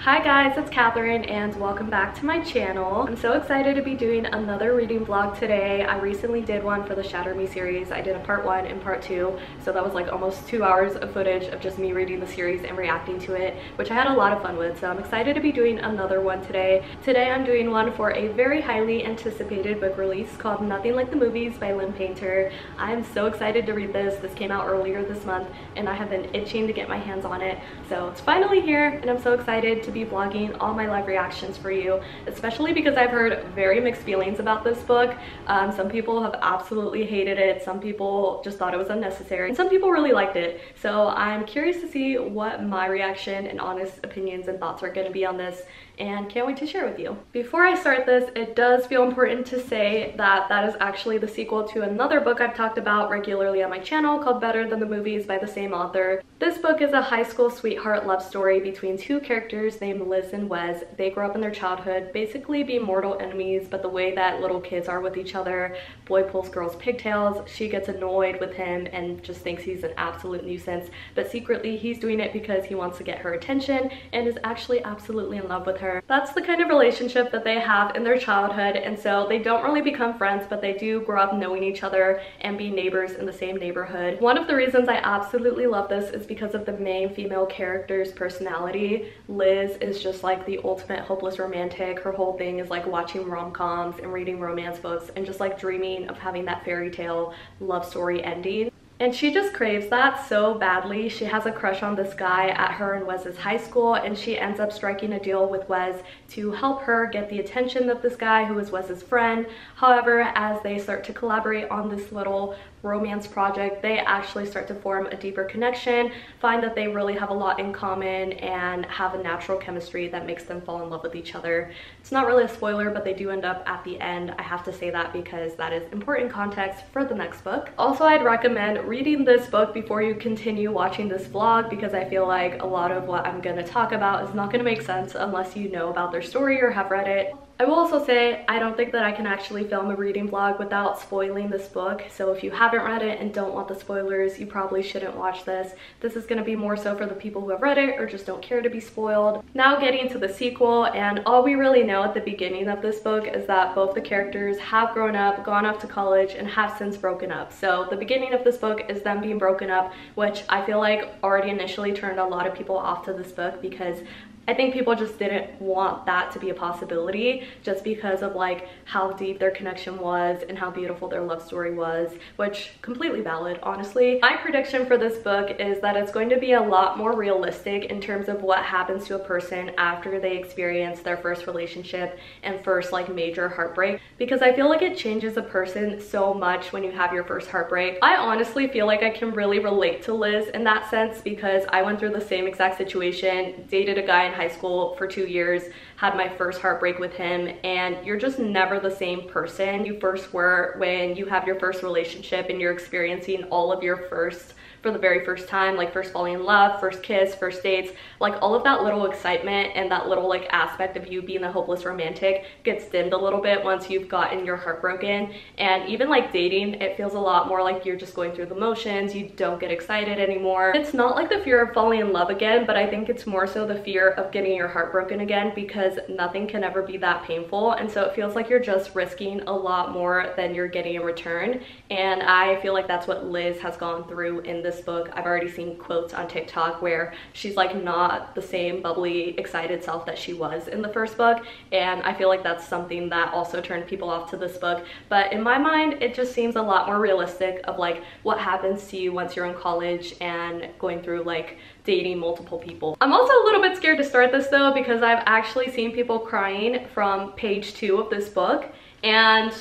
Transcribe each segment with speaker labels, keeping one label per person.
Speaker 1: Hi guys, it's Catherine and welcome back to my channel. I'm so excited to be doing another reading vlog today. I recently did one for the Shatter Me series. I did a part 1 and part 2, so that was like almost 2 hours of footage of just me reading the series and reacting to it, which I had a lot of fun with, so I'm excited to be doing another one today. Today I'm doing one for a very highly anticipated book release called Nothing Like the Movies by Lynn Painter. I'm so excited to read this. This came out earlier this month and I have been itching to get my hands on it, so it's finally here and I'm so excited to be vlogging all my live reactions for you, especially because I've heard very mixed feelings about this book. Some people have absolutely hated it, some people just thought it was unnecessary, and some people really liked it. So I'm curious to see what my reaction and honest opinions and thoughts are going to be on this, and can't wait to share with you. Before I start this, it does feel important to say that that is actually the sequel to another book I've talked about regularly on my channel called Better Than the Movies by the same author. This book is a high school sweetheart love story between two characters named Liz and Wes. They grow up in their childhood basically being mortal enemies, but the way that little kids are with each other, boy pulls girl's pigtails, she gets annoyed with him and just thinks he's an absolute nuisance, but secretly he's doing it because he wants to get her attention and is actually absolutely in love with her. That's the kind of relationship that they have in their childhood, and so they don't really become friends, but they do grow up knowing each other and be neighbors in the same neighborhood. One of the reasons I absolutely love this is because of the main female character's personality. Liz is just like the ultimate hopeless romantic. Her whole thing is like watching rom-coms and reading romance books and just like dreaming of having that fairy tale love story ending. And she just craves that so badly. She has a crush on this guy at her and Wes's high school, and she ends up striking a deal with Wes to help her get the attention of this guy who is Wes's friend. However, as they start to collaborate on this little romance project, they actually start to form a deeper connection, find that they really have a lot in common, and have a natural chemistry that makes them fall in love with each other. It's not really a spoiler, but they do end up at the end. I have to say that because that is important context for the next book. Also, I'd recommend reading this book before you continue watching this vlog, because I feel like a lot of what I'm going to talk about is not going to make sense unless you know about their story or have read it. I will also say I don't think that I can actually film a reading vlog without spoiling this book, so if you haven't read it and don't want the spoilers, you probably shouldn't watch this. This is going to be more so for the people who have read it or just don't care to be spoiled. Now getting to the sequel, and all we really know at the beginning of this book is that both the characters have grown up, gone off to college, and have since broken up. So the beginning of this book is them being broken up, which I feel like already initially turned a lot of people off to this book, because I think people just didn't want that to be a possibility just because of like how deep their connection was and how beautiful their love story was, which completely valid, honestly. My prediction for this book is that it's going to be a lot more realistic in terms of what happens to a person after they experience their first relationship and first like major heartbreak, because I feel like it changes a person so much when you have your first heartbreak. I honestly feel like I can really relate to Liz in that sense, because I went through the same exact situation, dated a guy in high school for 2 years, had my first heartbreak with him, and you're just never the same person you first were when you have your first relationship and you're experiencing all of your first for the very first time, like first falling in love, first kiss, first dates, like all of that little excitement and that little like aspect of you being a hopeless romantic gets dimmed a little bit once you've gotten your heart broken. And even like dating, it feels a lot more like you're just going through the motions, you don't get excited anymore. It's not like the fear of falling in love again, but I think it's more so the fear of getting your heart broken again, because nothing can ever be that painful, and so it feels like you're just risking a lot more than you're getting in return. And I feel like that's what Liz has gone through in this book. I've already seen quotes on TikTok where she's like not the same bubbly, excited self that she was in the first book, and I feel like that's something that also turned people off to this book. But in my mind, it just seems a lot more realistic of like what happens to you once you're in college and going through like dating multiple people. I'm also a little bit scared to start this though, because I've actually seen people crying from page 2 of this book, and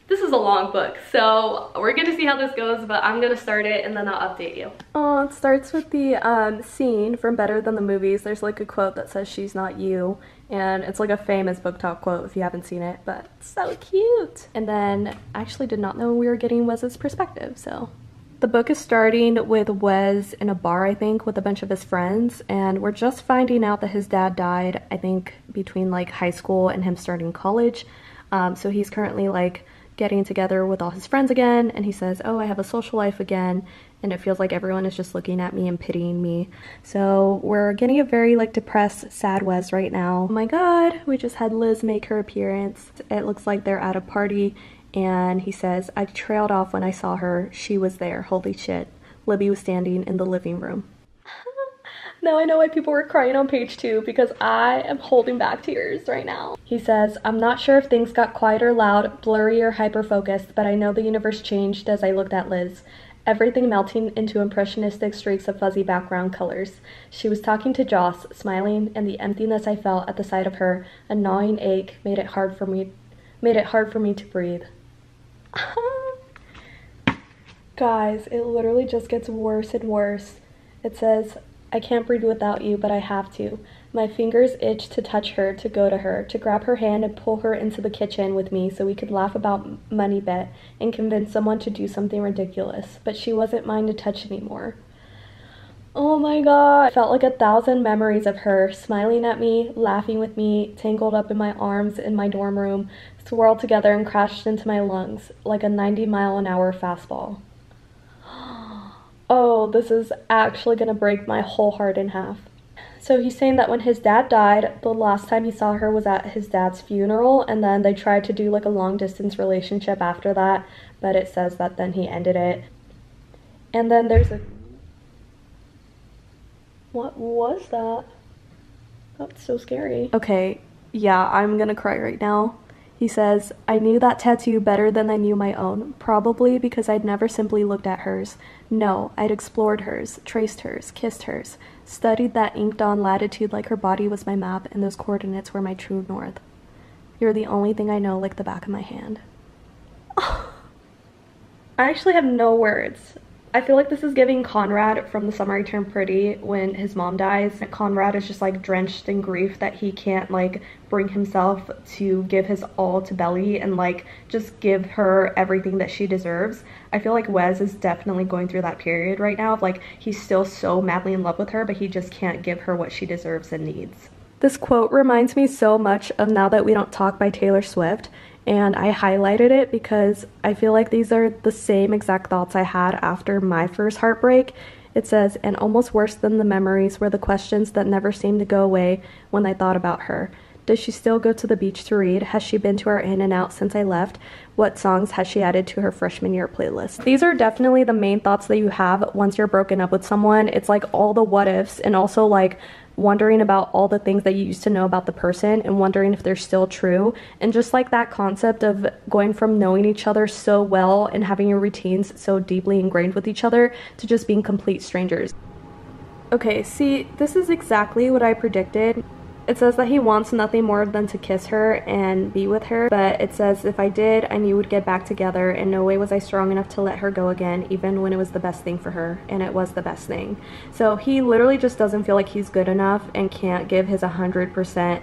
Speaker 1: this is a long book, so we're gonna see how this goes, but I'm gonna start it and then I'll update you. Oh, it starts with the scene from Better Than the Movies. There's like a quote that says "she's not you," and it's like a famous book talk quote if you haven't seen it, but it's so cute. And then I actually did not know we were getting Wes's perspective, so. The book is starting with Wes in a bar, I think, with a bunch of his friends, and we're just finding out that his dad died, I think, between like high school and him starting college. So he's currently like getting together with all his friends again, and he says, oh, I have a social life again, and it feels like everyone is just looking at me and pitying me. So we're getting a very like depressed, sad Wes right now. Oh my god, we just had Liz make her appearance. It looks like they're at a party, and he says, I trailed off when I saw her. She was there. Holy shit. Libby was standing in the living room. Now I know why people were crying on page 2, because I am holding back tears right now. He says, I'm not sure if things got quiet or loud, blurry or hyper-focused, but I know the universe changed as I looked at Liz. Everything melting into impressionistic streaks of fuzzy background colors. She was talking to Joss, smiling, and the emptiness I felt at the sight of her, a gnawing ache, made it hard for me to breathe. Guys, it literally just gets worse and worse. It says, I can't breathe without you, but I have to. My fingers itch to touch her, to go to her, to grab her hand and pull her into the kitchen with me so we could laugh about money bet and convince someone to do something ridiculous. But she wasn't mine to touch anymore. Oh my god. I felt like 1,000 memories of her smiling at me, laughing with me, tangled up in my arms in my dorm room, swirled together and crashed into my lungs like a 90-mile-an-hour fastball. Oh, this is actually gonna break my whole heart in half. So he's saying that when his dad died, the last time he saw her was at his dad's funeral, and then they tried to do like a long distance relationship after that, but it says that then he ended it. And then there's a... What was that? That's so scary. Okay, yeah, I'm gonna cry right now. He says, I knew that tattoo better than I knew my own, probably because I'd never simply looked at hers. No, I'd explored hers, traced hers, kissed hers, studied that inked-on latitude like her body was my map and those coordinates were my true north. You're the only thing I know like the back of my hand. I actually have no words. I feel like this is giving Conrad from The Summer I Turned Pretty when his mom dies. Conrad is just like drenched in grief that he can't like bring himself to give his all to Belly and like just give her everything that she deserves. I feel like Wes is definitely going through that period right now of like he's still so madly in love with her, but he just can't give her what she deserves and needs. This quote reminds me so much of Now That We Don't Talk by Taylor Swift. And I highlighted it because I feel like these are the same exact thoughts I had after my first heartbreak. It says, and almost worse than the memories were the questions that never seemed to go away when I thought about her. Does she still go to the beach to read? Has she been to our In and Out since I left? What songs has she added to her freshman year playlist? These are definitely the main thoughts that you have once you're broken up with someone. It's like all the what ifs, and also like wondering about all the things that you used to know about the person and wondering if they're still true, and just like that concept of going from knowing each other so well and having your routines so deeply ingrained with each other to just being complete strangers. Okay, see, this is exactly what I predicted. It says that he wants nothing more than to kiss her and be with her, but it says if I did, I knew we'd get back together, and no way was I strong enough to let her go again, even when it was the best thing for her, and it was the best thing. So he literally just doesn't feel like he's good enough and can't give his 100%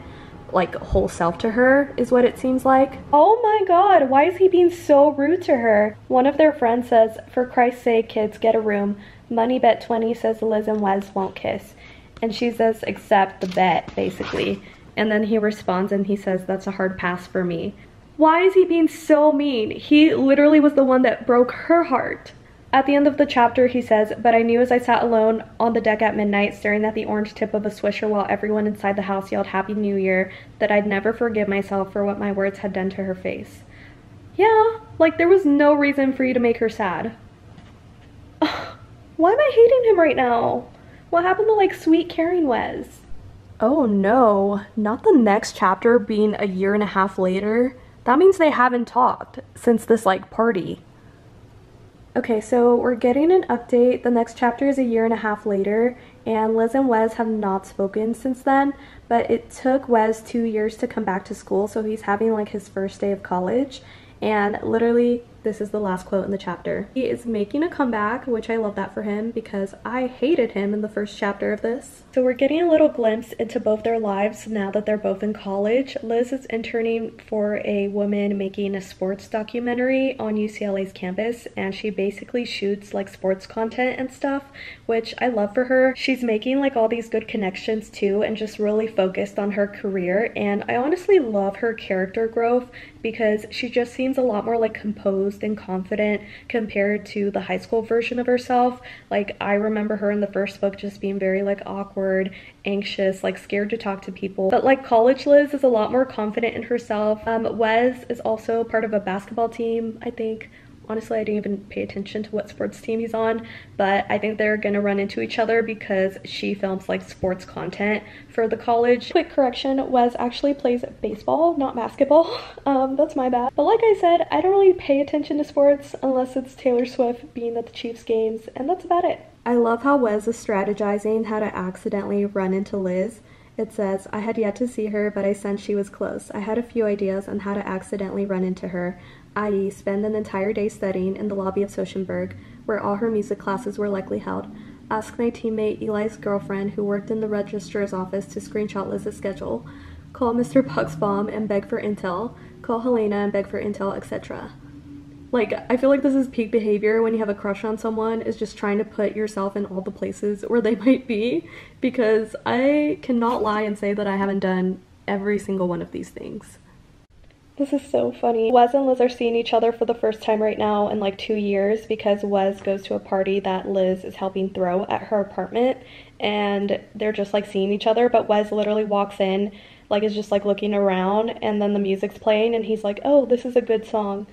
Speaker 1: like whole self to her, is what it seems like. Oh my god, why is he being so rude to her? One of their friends says, for Christ's sake, kids, get a room. Money bet 20 says Liz and Wes won't kiss. And she says, accept the bet, basically. And then he responds and he says, that's a hard pass for me. Why is he being so mean? He literally was the one that broke her heart. At the end of the chapter, he says, but I knew as I sat alone on the deck at midnight, staring at the orange tip of a swisher while everyone inside the house yelled Happy New Year, that I'd never forgive myself for what my words had done to her face. Yeah, like there was no reason for you to make her sad. Why am I hating him right now? What happened to like sweet caring Wes? Oh no, not the next chapter being a year and a half later. That means they haven't talked since this like party. Okay, so we're getting an update. The next chapter is a year and a half later, and Liz and Wes have not spoken since then, but it took Wes 2 years to come back to school, so he's having like his first day of college, and literally this is the last quote in the chapter. He is making a comeback, which I love that for him because I hated him in the first chapter of this. So we're getting a little glimpse into both their lives now that they're both in college. Liz is interning for a woman making a sports documentary on UCLA's campus, and she basically shoots like sports content and stuff, which I love for her. She's making like all these good connections too and just really focused on her career, and I honestly love her character growth because she just seems a lot more like composed and confident compared to the high school version of herself. Like, I remember her in the first book just being very like awkward, anxious, like scared to talk to people. But like college Liz is a lot more confident in herself. Wes is also part of a basketball team, I think. Honestly, I didn't even pay attention to what sports team he's on, but I think they're gonna run into each other because she films like sports content for the college. Quick correction, Wes actually plays baseball, not basketball. That's my bad. But like I said, I don't really pay attention to sports unless it's Taylor Swift being at the Chiefs games, and that's about it. I love how Wes is strategizing how to accidentally run into Liz. It says, I had yet to see her, but I sensed she was close. I had a few ideas on how to accidentally run into her, i.e. spend an entire day studying in the lobby of Sochenberg, where all her music classes were likely held. Ask my teammate Eli's girlfriend, who worked in the registrar's office, to screenshot Liz's schedule. Call Mr. Buxbaum and beg for intel. Call Helena and beg for intel, etc. Like, I feel like this is peak behavior when you have a crush on someone, is just trying to put yourself in all the places where they might be, because I cannot lie and say that I haven't done every single one of these things. This is so funny. Wes and Liz are seeing each other for the first time right now in like 2 years, because Wes goes to a party that Liz is helping throw at her apartment, and they're just like seeing each other, but Wes literally walks in, like is just like looking around, and then the music's playing and he's like, oh, this is a good song.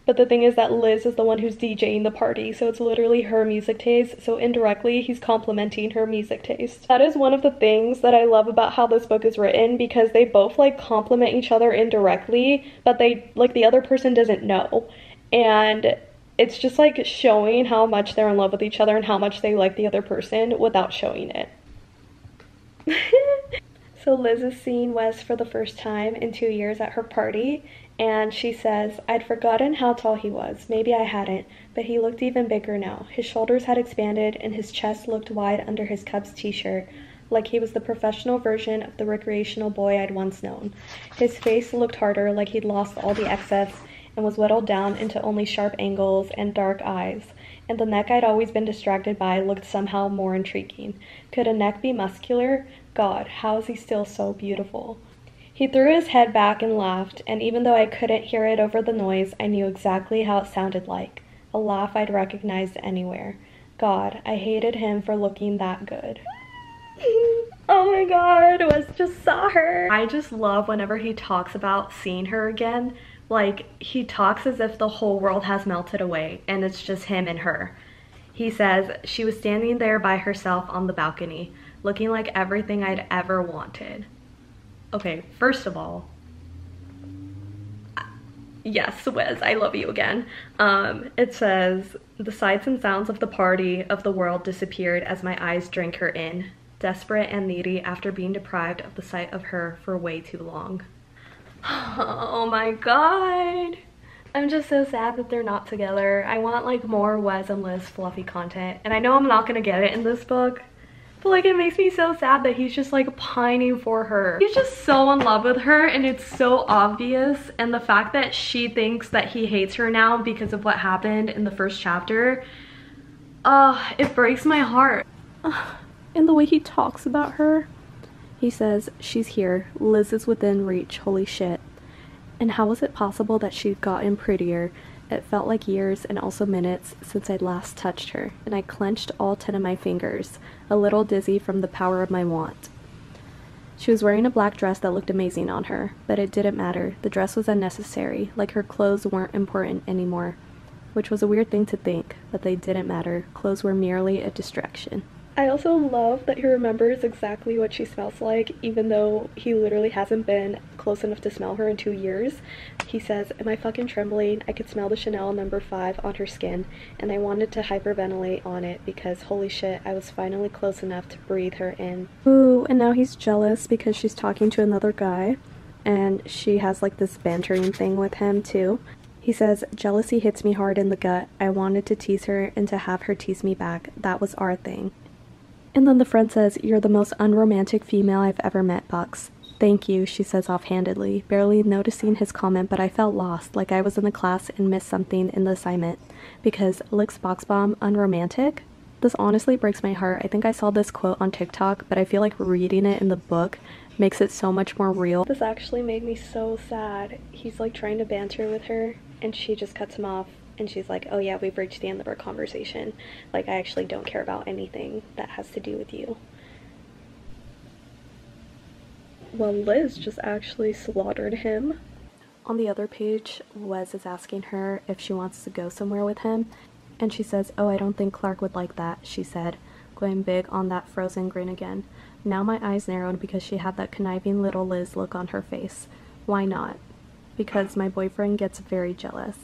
Speaker 1: But the thing is that Liz is the one who's DJing the party, so it's literally her music taste, so indirectly he's complimenting her music taste. That is one of the things that I love about how this book is written, because they both like compliment each other indirectly, but they like the other person doesn't know. And it's just like showing how much they're in love with each other and how much they like the other person without showing it. So Liz is seeing Wes for the first time in 2 years at her party, and she says, I'd forgotten how tall he was. Maybe I hadn't, but he looked even bigger now. His shoulders had expanded and his chest looked wide under his Cubs t-shirt, like he was the professional version of the recreational boy I'd once known. His face looked harder, like he'd lost all the excess and was whittled down into only sharp angles and dark eyes. And the neck I'd always been distracted by looked somehow more intriguing. Could a neck be muscular? God, how is he still so beautiful? He threw his head back and laughed, and even though I couldn't hear it over the noise, I knew exactly how it sounded like. A laugh I'd recognized anywhere. God, I hated him for looking that good. Oh my god, Wes just saw her. I just love whenever he talks about seeing her again. Like, he talks as if the whole world has melted away, and it's just him and her. He says, she was standing there by herself on the balcony, looking like everything I'd ever wanted. Okay, first of all, yes, Wes, I love you again. It says, the sights and sounds of the party of the world disappeared as my eyes drank her in, desperate and needy after being deprived of the sight of her for way too long. Oh my god. I'm just so sad that they're not together. I want like more Wes and Liz fluffy content, and I know I'm not gonna get it in this book, but like it makes me so sad that he's just like pining for her. He's just so in love with her, and it's so obvious. And the fact that she thinks that he hates her now because of what happened in the first chapter, it breaks my heart. And the way he talks about her, he says, she's here, Liz is within reach, holy shit. And how was it possible that she'd gotten prettier? It felt like years and also minutes since I'd last touched her, and I clenched all 10 of my fingers, a little dizzy from the power of my want. She was wearing a black dress that looked amazing on her, but it didn't matter. The dress was unnecessary, like her clothes weren't important anymore. Which was a weird thing to think, but they didn't matter. Clothes were merely a distraction. I also love that he remembers exactly what she smells like, even though he literally hasn't been close enough to smell her in 2 years. He says, am I fucking trembling? I could smell the Chanel No. 5 on her skin, and I wanted to hyperventilate on it because holy shit, I was finally close enough to breathe her in. Ooh, and now he's jealous because she's talking to another guy, and she has like this bantering thing with him too. He says, jealousy hits me hard in the gut. I wanted to tease her and to have her tease me back. That was our thing. And then the friend says, you're the most unromantic female I've ever met, Bucks. Thank you, she says offhandedly, barely noticing his comment, but I felt lost, like I was in the class and missed something in the assignment. Because Licks Boxbomb unromantic? This honestly breaks my heart. I think I saw this quote on TikTok, but I feel like reading it in the book makes it so much more real. This actually made me so sad. He's like trying to banter with her and she just cuts him off and she's like, oh yeah, we've reached the end of our conversation. Like, I actually don't care about anything that has to do with you. Well, Liz just actually slaughtered him. On the other page, Wes is asking her if she wants to go somewhere with him, and she says, oh, I don't think Clark would like that, she said, going big on that frozen grin again. Now my eyes narrowed because she had that conniving little Liz look on her face. Why not? Because my boyfriend gets very jealous.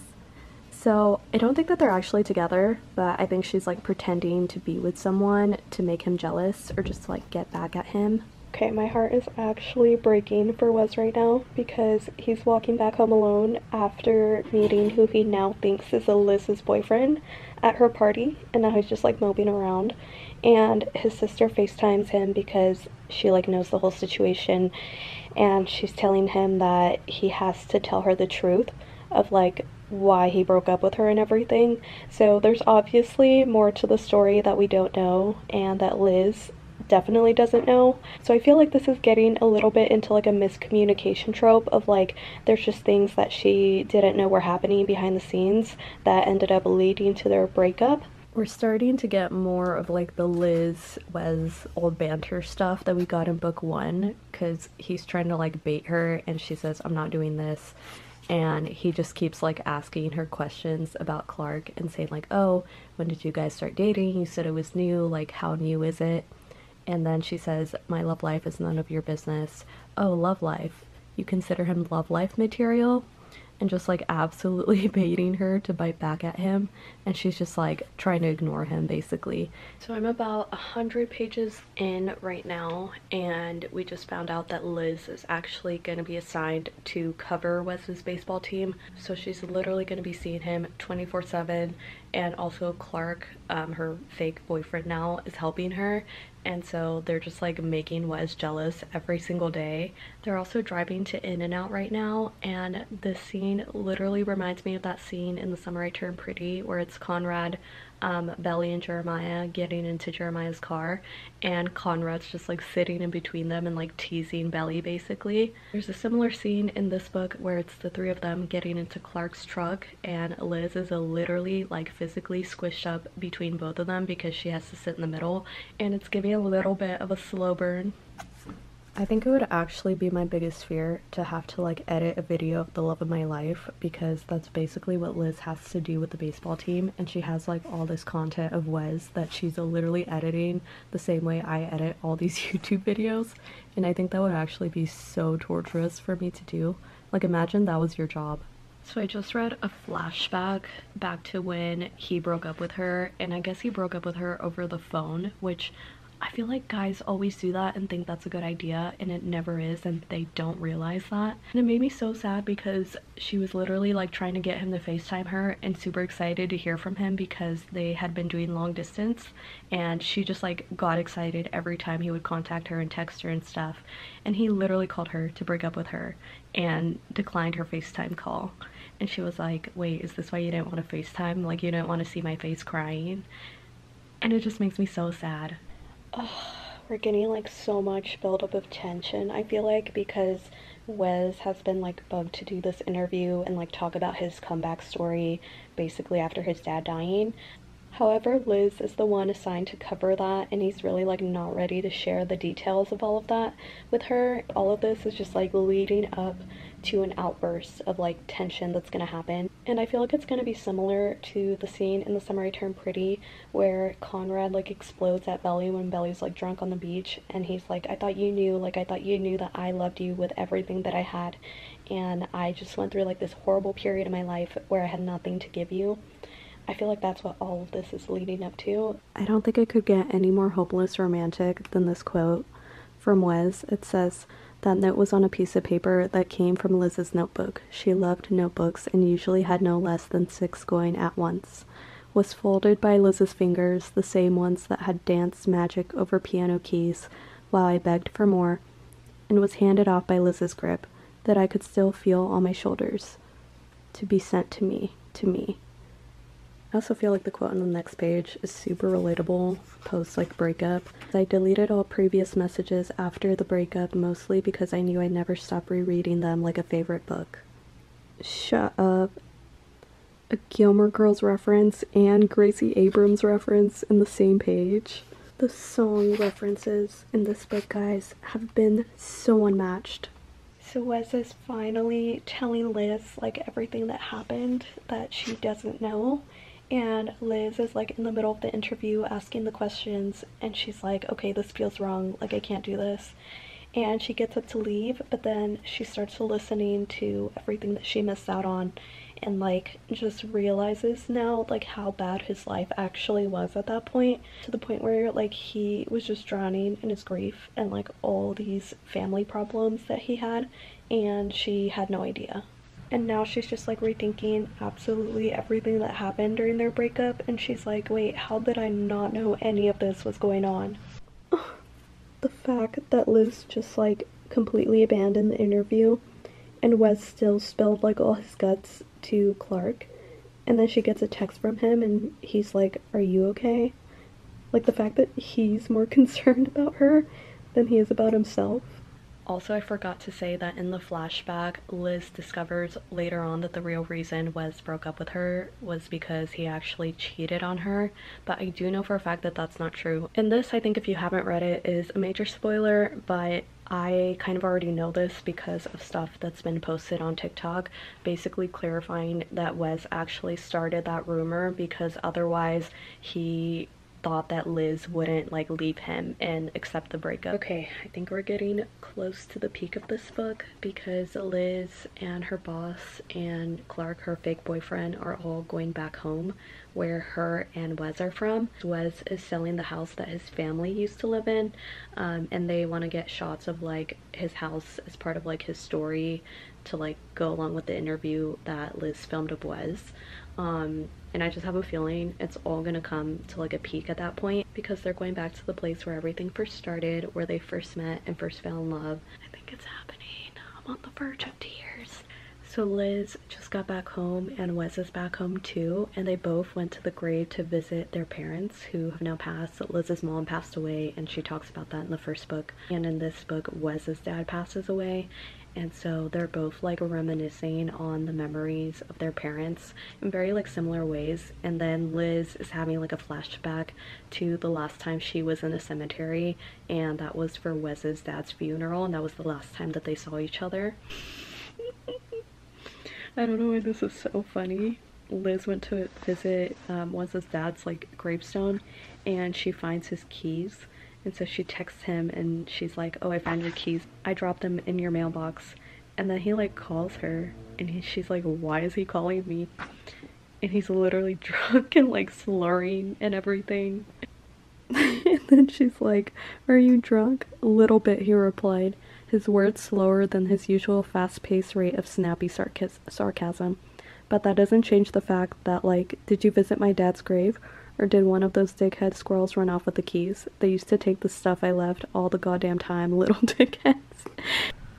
Speaker 1: So I don't think that they're actually together, but I think she's like pretending to be with someone to make him jealous or just like get back at him. Okay, my heart is actually breaking for Wes right now because he's walking back home alone after meeting who he now thinks is Liz's boyfriend at her party, and now he's just like moping around. And his sister FaceTimes him because she like knows the whole situation, and she's telling him that he has to tell her the truth of like why he broke up with her and everything. So there's obviously more to the story that we don't know and that Liz definitely doesn't know. So I feel like this is getting a little bit into like a miscommunication trope of like there's just things that she didn't know were happening behind the scenes that ended up leading to their breakup. We're starting to get more of like the Liz Wes old banter stuff that we got in book 1, because he's trying to like bait her and she says, I'm not doing this, and he just keeps like asking her questions about Clark and saying like, oh, when did you guys start dating? You said it was new, like how new is it? And then she says, my love life is none of your business. Oh, love life. You consider him love life material? And just like absolutely baiting her to bite back at him. And she's just like trying to ignore him basically. So I'm about 100 pages in right now, and we just found out that Liz is actually going to be assigned to cover Wes's baseball team. So she's literally going to be seeing him 24/7, and also Clark, her fake boyfriend now, is helping her. And so they're just like making Wes jealous every single day. They're also driving to In-N-Out right now, and this scene literally reminds me of that scene in The Summer I Turned Pretty where it's Conrad, Belly, and Jeremiah getting into Jeremiah's car, and Conrad's just like sitting in between them and like teasing Belly basically. There's a similar scene in this book where it's the three of them getting into Clark's truck, and Liz is literally like physically squished up between both of them because she has to sit in the middle, and it's giving a little bit of a slow burn. I think it would actually be my biggest fear to have to like edit a video of the love of my life, because that's basically what Liz has to do with the baseball team, and she has like all this content of Wes that she's literally editing the same way I edit all these YouTube videos, and I think that would actually be so torturous for me to do. Like, imagine that was your job. So I just read a flashback back to when he broke up with her, and I guess he broke up with her over the phone, which I feel like guys always do that and think that's a good idea, and it never is, and they don't realize that. And it made me so sad because she was literally like trying to get him to FaceTime her and super excited to hear from him because they had been doing long distance, and she just like got excited every time he would contact her and text her and stuff, and he literally called her to break up with her and declined her FaceTime call. And she was like, wait, is this why you didn't want to FaceTime? Like, you didn't want to see my face crying? And it just makes me so sad. Ugh, we're getting like so much buildup of tension, I feel like, because Wes has been like bugged to do this interview and like talk about his comeback story basically after his dad dying. However, Liz is the one assigned to cover that, and he's really like not ready to share the details of all of that with her. All of this is just like leading up to an outburst of like tension that's gonna happen, and I feel like it's gonna be similar to the scene in The Summer I Turned Pretty where Conrad like explodes at Belly when Belly's like drunk on the beach, and he's like, I thought you knew, like I thought you knew that I loved you with everything that I had, and I just went through like this horrible period in my life where I had nothing to give you. I feel like that's what all of this is leading up to. I don't think it could get any more hopeless romantic than this quote from Wes. It says, that note was on a piece of paper that came from Liz's notebook. She loved notebooks and usually had no less than 6 going at once. Was folded by Liz's fingers, the same ones that had danced magic over piano keys while I begged for more, and was handed off by Liz's grip that I could still feel on my shoulders. To be sent to me, to me. I also feel like the quote on the next page is super relatable post like breakup. I deleted all previous messages after the breakup, mostly because I knew I'd never stop rereading them like a favorite book. Shut up. A Gilmore Girls reference and Gracie Abrams reference in the same page. The song references in this book, guys, have been so unmatched. So Wes is finally telling Liz like everything that happened that she doesn't know, and Liz is like in the middle of the interview asking the questions, and she's like, okay, this feels wrong, like I can't do this. And she gets up to leave, but then she starts listening to everything that she missed out on, and like just realizes now like how bad his life actually was at that point, to the point where like he was just drowning in his grief and like all these family problems that he had, and she had no idea. And now she's just like rethinking absolutely everything that happened during their breakup, and she's like, wait, how did I not know any of this was going on? The fact that Liz just like completely abandoned the interview and Wes still spilled like all his guts to Clark, and then she gets a text from him and he's like, are you okay? Like the fact that he's more concerned about her than he is about himself. Also, I forgot to say that in the flashback, Liz discovers later on that the real reason Wes broke up with her was because he actually cheated on her, but I do know for a fact that that's not true. And this, I think if you haven't read it, is a major spoiler, but I kind of already know this because of stuff that's been posted on TikTok, basically clarifying that Wes actually started that rumor because otherwise he thought that Liz wouldn't like leave him and accept the breakup. Okay, I think we're getting close to the peak of this book because Liz and her boss and Clark, her fake boyfriend, are all going back home where her and Wes are from. Wes is selling the house that his family used to live in, and they want to get shots of like his house as part of like his story to like go along with the interview that Liz filmed of Wes. And I just have a feeling it's all gonna come to like a peak at that point because they're going back to the place where everything first started, where they first met and first fell in love. I think it's happening. I'm on the verge of tears. So Liz just got back home and Wes is back home too, and they both went to the grave to visit their parents who have now passed. Liz's mom passed away and she talks about that in the first book, and in this book Wes's dad passes away. And so they're both like reminiscing on the memories of their parents in very like similar ways. And then Liz is having like a flashback to the last time she was in a cemetery, and that was for Wes's dad's funeral, and that was the last time that they saw each other. I don't know why this is so funny. Liz went to visit Wes's dad's like gravestone, and she finds his keys. And so she texts him and she's like, oh, I found your keys. I dropped them in your mailbox. And then he like calls her and she's like, why is he calling me? And he's literally drunk and like slurring and everything. And then she's like, are you drunk? A little bit, he replied, his words slower than his usual fast-paced rate of snappy sarcasm. But that doesn't change the fact that like, did you visit my dad's grave? Or did one of those dickhead squirrels run off with the keys? They used to take the stuff I left all the goddamn time, little dickheads.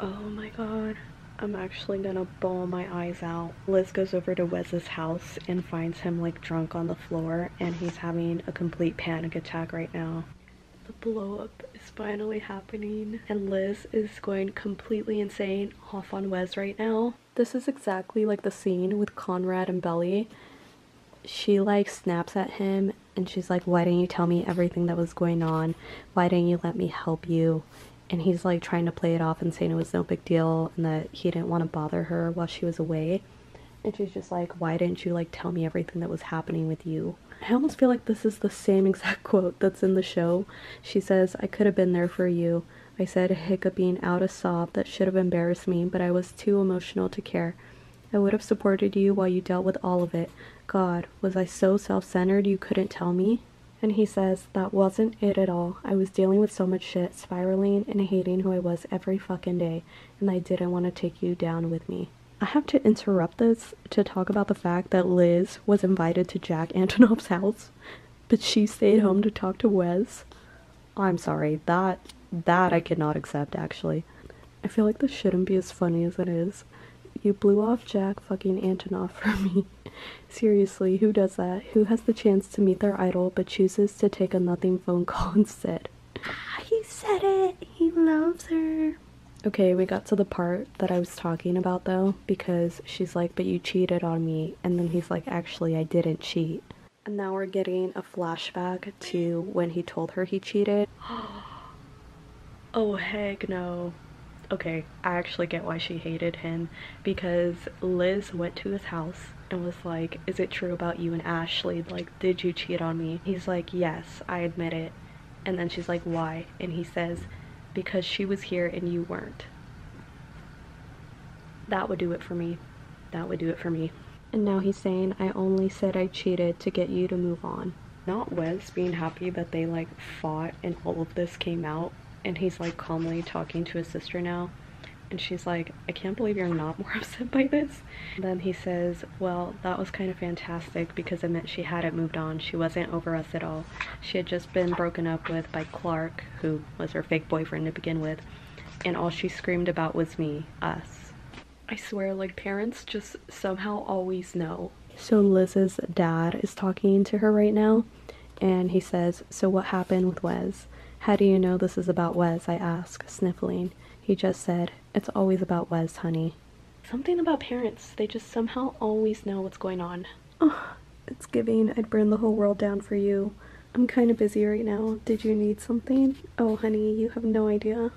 Speaker 1: Oh my god. I'm actually gonna bawl my eyes out. Liz goes over to Wes's house and finds him like drunk on the floor, and he's having a complete panic attack right now. The blow up is finally happening, and Liz is going completely insane off on Wes right now. This is exactly like the scene with Conrad and Belly. She like snaps at him and she's like, why didn't you tell me everything that was going on? Why didn't you let me help you? And he's like trying to play it off and saying it was no big deal and that he didn't want to bother her while she was away. And she's just like, why didn't you like tell me everything that was happening with you? I almost feel like this is the same exact quote that's in the show. She says, I could have been there for you. I said, hiccuping out a sob that should have embarrassed me, but I was too emotional to care. I would have supported you while you dealt with all of it. God, was I so self-centered you couldn't tell me? And he says, that wasn't it at all. I was dealing with so much shit, spiraling and hating who I was every fucking day, and I didn't want to take you down with me. I have to interrupt this to talk about the fact that Liz was invited to Jack Antonoff's house, but she stayed home to talk to Wes. I'm sorry, that I could not accept, actually. I feel like this shouldn't be as funny as it is. You blew off Jack fucking Antonoff for me. Seriously, who does that? Who has the chance to meet their idol but chooses to take a nothing phone call instead? He said it! He loves her! Okay, we got to the part that I was talking about though, because she's like, but you cheated on me, and then he's like, actually, I didn't cheat. And now we're getting a flashback to when he told her he cheated. Oh, heck no. Okay, I actually get why she hated him, because Liz went to his house and was like, is it true about you and Ashley? Like, did you cheat on me? He's like, yes, I admit it. And then she's like, why? And he says, because she was here and you weren't. That would do it for me. That would do it for me. And now he's saying, I only said I cheated to get you to move on. Not Wes being happy that they like fought and all of this came out, and he's like calmly talking to his sister now, and she's like, I can't believe you're not more upset by this. And then he says, well, that was kind of fantastic because it meant she hadn't moved on. She wasn't over us at all. She had just been broken up with by Clark, who was her fake boyfriend to begin with, and all she screamed about was me, us. I swear, like, parents just somehow always know. So Liz's dad is talking to her right now, and he says, so what happened with Wes? How do you know this is about Wes? I ask, sniffling. He just said, it's always about Wes, honey. Something about parents, they just somehow always know what's going on. Oh, it's giving I'd burn the whole world down for you. I'm kind of busy right now. Did you need something? Oh, honey, you have no idea.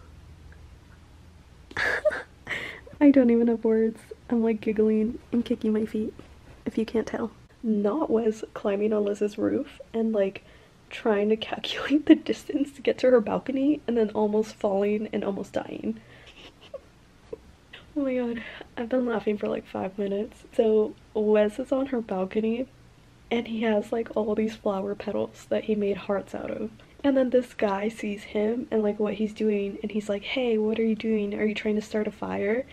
Speaker 1: I don't even have words. I'm like giggling and kicking my feet, if you can't tell. Not Wes climbing on Liz's roof and like trying to calculate the distance to get to her balcony and then almost falling and almost dying. Oh my god, I've been laughing for like 5 minutes. So Wes is on her balcony and he has like all these flower petals that he made hearts out of. And then this guy sees him and like what he's doing, and he's like, hey, what are you doing? Are you trying to start a fire?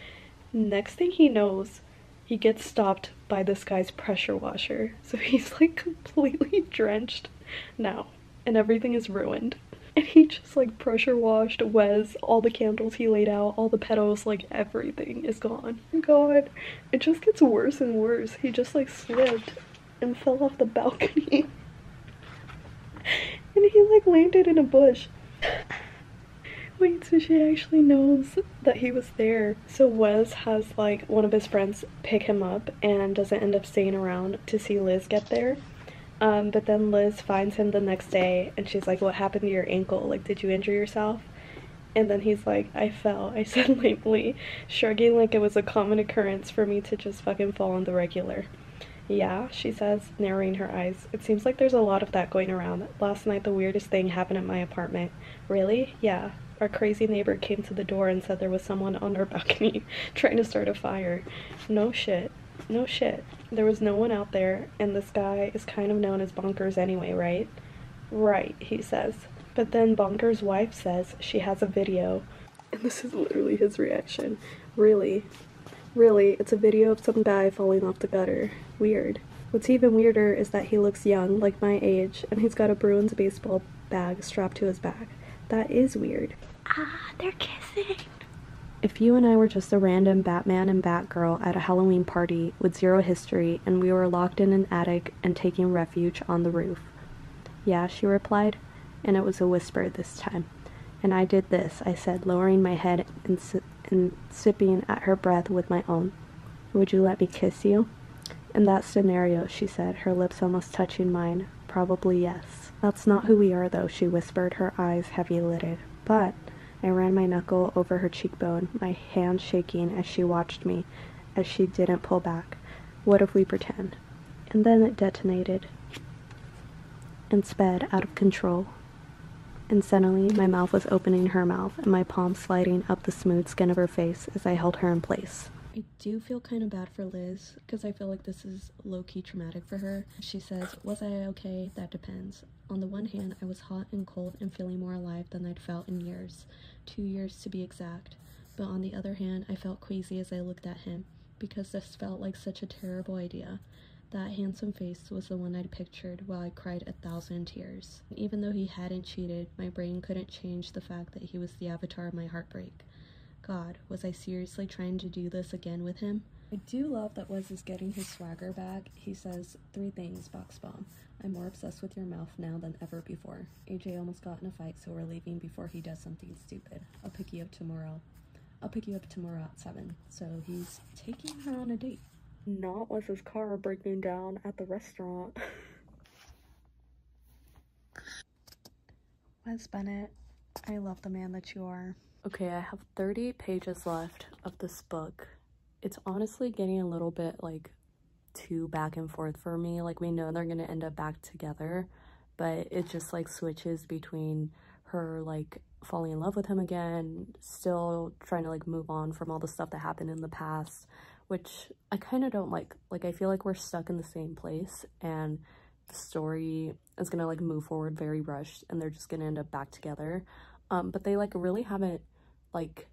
Speaker 1: Next thing he knows, he gets stopped by this guy's pressure washer. So he's like completely drenched now, and everything is ruined. And he just like pressure washed Wes, all the candles he laid out, all the petals, like everything is gone. God, it just gets worse and worse. He just like slipped and fell off the balcony. And he like landed in a bush. Wait, so she actually knows that he was there. So Wes has like one of his friends pick him up and doesn't end up staying around to see Liz get there. But then Liz finds him the next day and she's like, what happened to your ankle? Like, did you injure yourself? And then he's like, I fell. I said lamely, shrugging like it was a common occurrence for me to just fucking fall on the regular. Yeah, she says, narrowing her eyes. It seems like there's a lot of that going around. Last night the weirdest thing happened at my apartment. Really? Yeah. Our crazy neighbor came to the door and said there was someone on our balcony trying to start a fire. No shit. No shit. There was no one out there, and this guy is kind of known as Bonkers anyway, right? Right, he says. But then Bonker's wife says she has a video. And this is literally his reaction. Really? Really, it's a video of some guy falling off the gutter. Weird. What's even weirder is that he looks young, like my age, and he's got a Bruins baseball bag strapped to his back. That is weird. Ah, they're kissing. If you and I were just a random Batman and Batgirl at a Halloween party with zero history and we were locked in an attic and taking refuge on the roof. Yeah, she replied, and it was a whisper this time. And I did this, I said, lowering my head and sipping at her breath with my own. Would you let me kiss you? In that scenario, she said, her lips almost touching mine. Probably yes. That's not who we are, though, she whispered, her eyes heavy-lidded. But I ran my knuckle over her cheekbone, my hand shaking as she watched me, as she didn't pull back. What if we pretend? And then it detonated and sped out of control. And suddenly, my mouth was opening her mouth, and my palm sliding up the smooth skin of her face as I held her in place. I do feel kind of bad for Liz, because I feel like this is low-key traumatic for her. She says, was I okay? That depends. On the one hand, I was hot and cold and feeling more alive than I'd felt in years. 2 years to be exact. But on the other hand, I felt queasy as I looked at him, because this felt like such a terrible idea. That handsome face was the one I'd pictured while I cried 1,000 tears. Even though he hadn't cheated, my brain couldn't change the fact that he was the avatar of my heartbreak. God, was I seriously trying to do this again with him? I do love that Wes is getting his swagger back. He says, 3 things, box bomb. I'm more obsessed with your mouth now than ever before. AJ almost got in a fight, so we're leaving before he does something stupid. I'll pick you up tomorrow. I'll pick you up tomorrow at 7. So he's taking her on a date. Not Wes's car breaking down at the restaurant. Wes Bennett, I love the man that you are. Okay, I have 30 pages left of this book. It's honestly getting a little bit like too back and forth for me. Like, we know they're gonna end up back together, but it just like switches between her like falling in love with him again, still trying to like move on from all the stuff that happened in the past, which I kind of don't like. Like, I feel like we're stuck in the same place and the story is gonna like move forward very rushed and they're just gonna end up back together. But they like really haven't like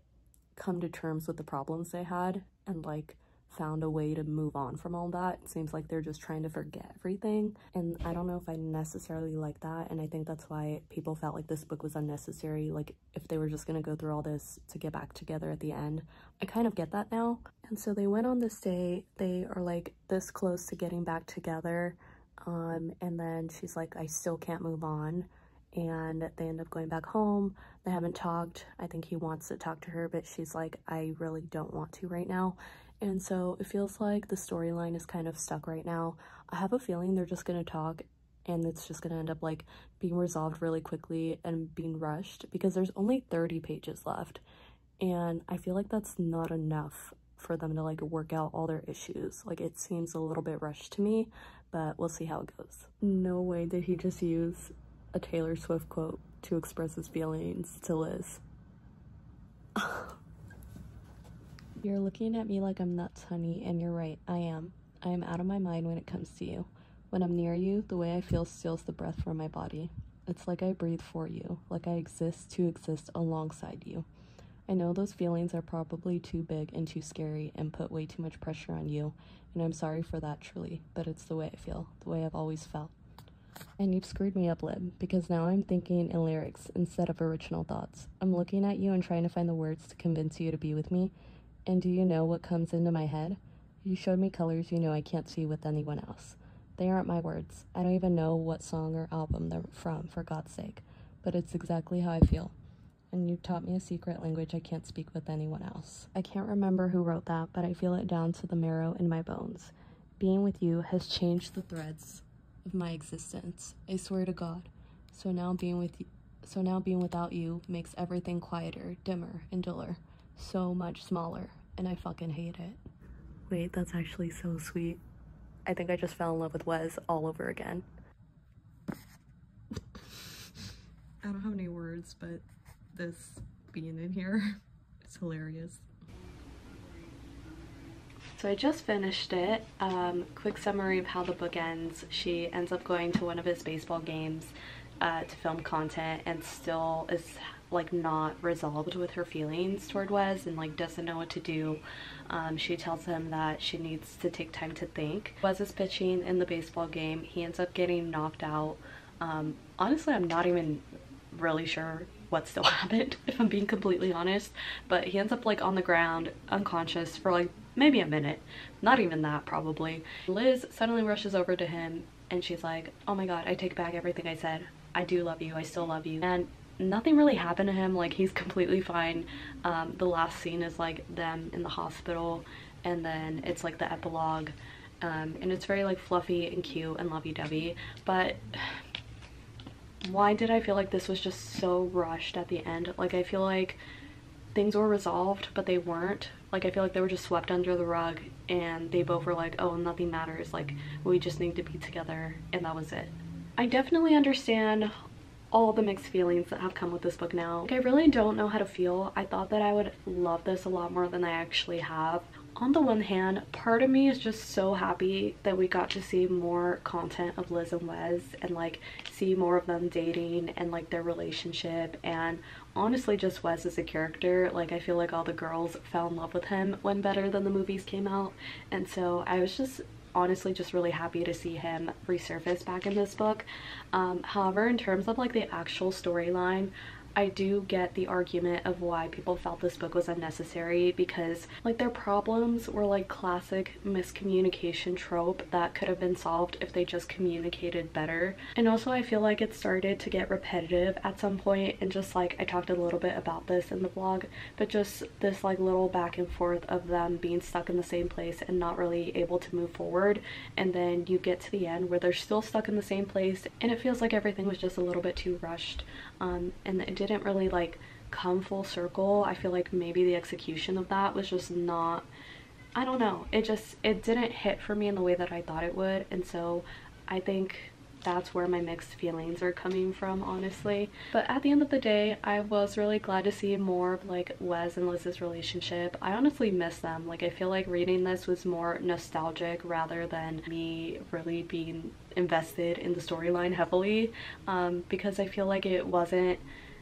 Speaker 1: come to terms with the problems they had and like found a way to move on from all that. It seems like they're just trying to forget everything, and I don't know if I necessarily like that, and I think that's why people felt like this book was unnecessary. Like, if they were just gonna go through all this to get back together at the end. I kind of get that now. And so they went on this date, they are like this close to getting back together, and then she's like, I still can't move on, and they end up going back home. They haven't talked. I think he wants to talk to her, but she's like, I really don't want to right now. And so it feels like the storyline is kind of stuck right now. I have a feeling they're just gonna talk and it's just gonna end up like being resolved really quickly and being rushed, because there's only 30 pages left, and I feel like that's not enough for them to like work out all their issues. Like, it seems a little bit rushed to me, but we'll see how it goes. No way did he just use a Taylor Swift quote to express his feelings to Liz. You're looking at me like I'm nuts, honey, and you're right, I am. I am out of my mind when it comes to you. When I'm near you, the way I feel steals the breath from my body. It's like I breathe for you, like I exist to exist alongside you. I know those feelings are probably too big and too scary and put way too much pressure on you, and I'm sorry for that, truly, but it's the way I feel, the way I've always felt. And you've screwed me up, Lib, because now I'm thinking in lyrics instead of original thoughts. I'm looking at you and trying to find the words to convince you to be with me. And do you know what comes into my head? You showed me colors you know I can't see with anyone else. They aren't my words. I don't even know what song or album they're from, for God's sake. But it's exactly how I feel. And you taught me a secret language I can't speak with anyone else. I can't remember who wrote that, but I feel it down to the marrow in my bones. Being with you has changed the threads of my existence. I swear to God. So now being without you makes everything quieter, dimmer, and duller. So much smaller, and I fucking hate it. Wait, that's actually so sweet. I think I just fell in love with Wes all over again. I don't have any words, but this being in here, it's hilarious. So I just finished it. Quick summary of how the book ends. She ends up going to one of his baseball games to film content, and still is like not resolved with her feelings toward Wes and like doesn't know what to do. She tells him that she needs to take time to think. Wes is pitching in the baseball game. He ends up getting knocked out. Honestly, I'm not even really sure what still happened, if I'm being completely honest, but he ends up like on the ground unconscious for like maybe a minute, not even that probably. Liz suddenly rushes over to him and she's like, oh my God, I take back everything I said. I do love you, I still love you. And nothing really happened to him, like he's completely fine. The last scene is like them in the hospital, and then it's like the epilogue, and it's very like fluffy and cute and lovey-dovey. But why did I feel like this was just so rushed at the end? Like, I feel like things were resolved, but they weren't. Like, I feel like they were just swept under the rug, and they both were like, oh, nothing matters, like we just need to be together, and that was it. I definitely understand all the mixed feelings that have come with this book now. Like, I really don't know how to feel. I thought that I would love this a lot more than I actually have. On the one hand, part of me is just so happy that we got to see more content of Liz and Wes and like see more of them dating and like their relationship, and honestly just Wes as a character. Like, I feel like all the girls fell in love with him when Better Than the movies came out, and so I was just honestly just really happy to see him resurface back in this book. However, in terms of like the actual storyline, I do get the argument of why people felt this book was unnecessary, because like their problems were like classic miscommunication trope that could have been solved if they just communicated better. And also I feel like it started to get repetitive at some point, and just like I talked a little bit about this in the vlog, but just this like little back and forth of them being stuck in the same place and not really able to move forward, and then you get to the end where they're still stuck in the same place and it feels like everything was just a little bit too rushed, and it didn't really like come full circle. I feel like maybe the execution of that was just not, I don't know, it didn't hit for me in the way that I thought it would. And so I think that's where my mixed feelings are coming from, honestly. But at the end of the day, I was really glad to see more of like Wes and Liz's relationship. I honestly miss them. Like I feel like reading this was more nostalgic rather than me really being invested in the storyline heavily, because I feel like it wasn't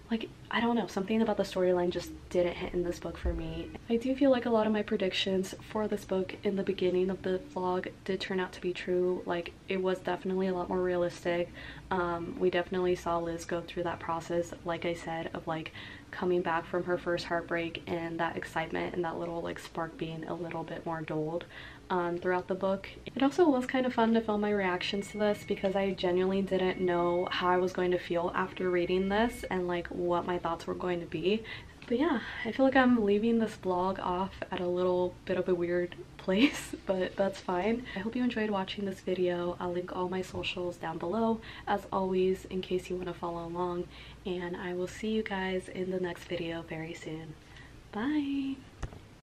Speaker 1: like, I don't know, something about the storyline just didn't hit in this book for me. I do feel like a lot of my predictions for this book in the beginning of the vlog did turn out to be true. Like it was definitely a lot more realistic. We definitely saw Liz go through that process, like I said, of like coming back from her first heartbreak, and that excitement and that little like spark being a little bit more dulled throughout the book. It also was kind of fun to film my reactions to this because I genuinely didn't know how I was going to feel after reading this and like what my thoughts were going to be. But yeah, I feel like I'm leaving this vlog off at a little bit of a weird place, but that's fine. I hope you enjoyed watching this video. I'll link all my socials down below as always in case you want to follow along, and I will see you guys in the next video very soon. Bye!